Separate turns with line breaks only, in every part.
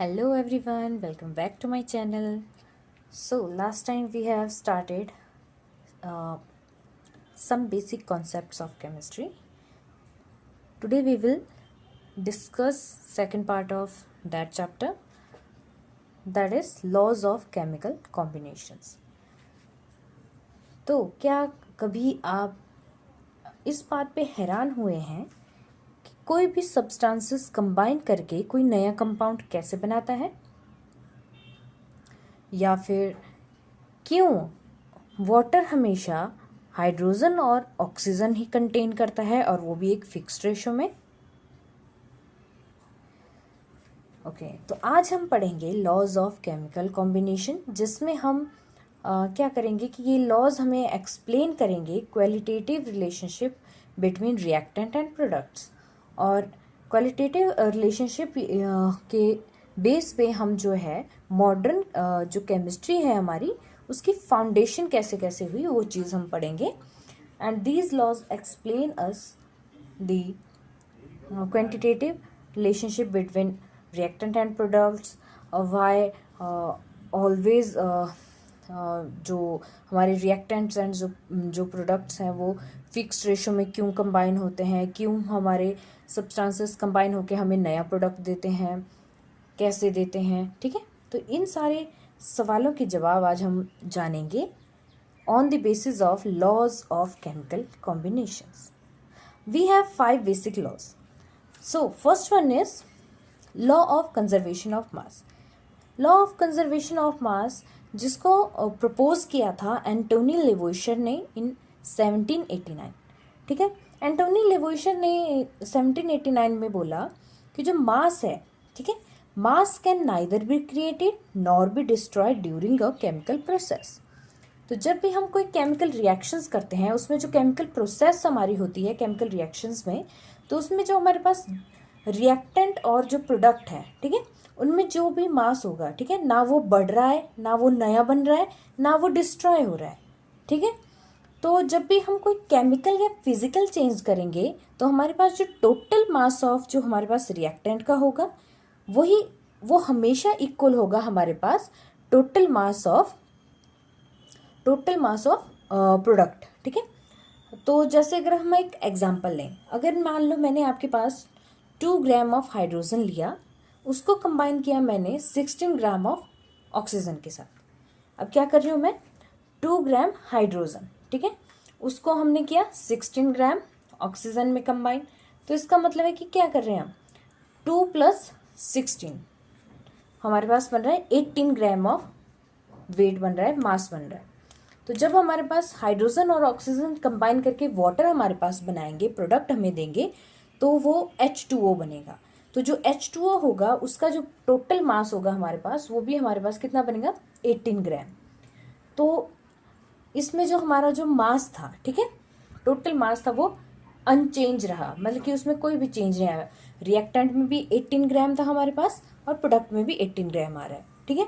Hello everyone, welcome back to my channel. So last time we have started uh, some basic concepts of chemistry. Today we will discuss second part of that chapter, that is laws of chemical combinations. तो क्या कभी आप इस बात पे हैरान हुए हैं कि कोई भी सब्सटेंसेस कंबाइन करके कोई नया कंपाउंड कैसे बनाता है, या फिर क्यों वाटर हमेशा हाइड्रोजन और ऑक्सीजन ही कंटेन करता है और वो भी एक फिक्स्ड रेशो में। तो आज हम पढ़ेंगे लॉज ऑफ केमिकल कॉम्बिनेशन, जिसमें हम क्या करेंगे कि ये लॉज हमें एक्सप्लेन करेंगे qualitative relationship between reactant and products, और क्वालिटेटिव रिलेशनशिप के बेस पे हम जो है मॉडर्न जो केमिस्ट्री है हमारी उसकी फाउंडेशन कैसे कैसे हुई वो चीज़ हम पढ़ेंगे। And these laws explain us the quantitative relationship between reactant and products, why always जो हमारे रिएक्टेंट्स एंड जो प्रोडक्ट्स हैं वो फिक्स्ड रेशो में क्यों कंबाइन होते हैं, क्यों हमारे सब्सटेंसेस कंबाइन होकर हमें नया प्रोडक्ट देते हैं, कैसे देते हैं। ठीक है, तो इन सारे सवालों के जवाब आज हम जानेंगे on the basis of laws of chemical combinations. We have 5 basic laws. So first one is law of conservation of mass. Law of conservation of mass जिसको प्रपोज किया था एंटोनी लेवोइशर ने इन 1789। ठीक है, एंटोनी लेवोइशर ने 1789 में बोला कि जो मास है, ठीक है, मास can neither be created nor be destroyed during a chemical process. तो जब भी हम कोई केमिकल रिएक्शंस करते हैं, उसमें जो केमिकल प्रोसेस हमारी होती है केमिकल रिएक्शंस में, तो उसमें जो हमारे पास रिएक्टेंट और जो प्रोडक्ट है, ठीक है, उनमें जो भी मास होगा, ठीक है, ना वो बढ़ रहा है, ना वो नया बन रहा है, ना वो डिस्ट्रॉय हो रहा है। ठीक है, तो जब भी हम कोई केमिकल या फिजिकल चेंज करेंगे तो हमारे पास जो टोटल मास ऑफ जो हमारे पास रिएक्टेंट का होगा वो हमेशा इक्वल होगा हमारे पास टोटल मास ऑफ प्रोडक्ट। ठीक है, तो जैसे अगर हम एक एग्जांपल लें, अगर मान लो मैंने आपके पास 2 ग्राम ऑफ हाइड्रोजन लिया, उसको कंबाइन किया मैंने 16 ग्राम ऑफ ऑक्सीजन के साथ। अब क्या कर रही हूँ मैं, 2 ग्राम हाइड्रोजन, ठीक है, उसको हमने किया 16 ग्राम ऑक्सीजन में कंबाइन। तो इसका मतलब है कि क्या कर रहे हैं हम, 2 + 16 हमारे पास बन रहा है 18 ग्राम ऑफ वेट बन रहा है, मास बन रहा है। तो जब हमारे पास हाइड्रोजन और ऑक्सीजन कंबाइन करके वाटर हमारे पास बनाएंगे, प्रोडक्ट हमें देंगे, तो वो H2O बनेगा। तो जो H2O होगा उसका जो टोटल मास होगा हमारे पास, वो भी हमारे पास कितना बनेगा, 18 ग्राम। तो इसमें जो हमारा जो मास था, ठीक है, टोटल मास था वो अनचेंज रहा, मतलब कि उसमें कोई भी चेंज नहीं आया। रिएक्टेंट में भी 18 ग्राम था हमारे पास और प्रोडक्ट में भी 18 ग्राम आ रहा है। ठीक है,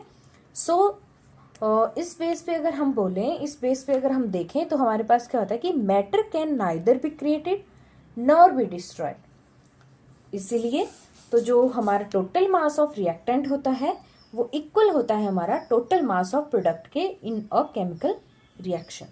सो इस बेस पे अगर हम बोलें, इस बेस पे अगर हम देखें तो हमारे पास क्या होता है कि matter can neither be created nor be destroyed. इसीलिए तो जो हमारा टोटल मास ऑफ रिएक्टेंट होता है वो इक्वल होता है हमारा टोटल मास ऑफ प्रोडक्ट के इन अ केमिकल रिएक्शन।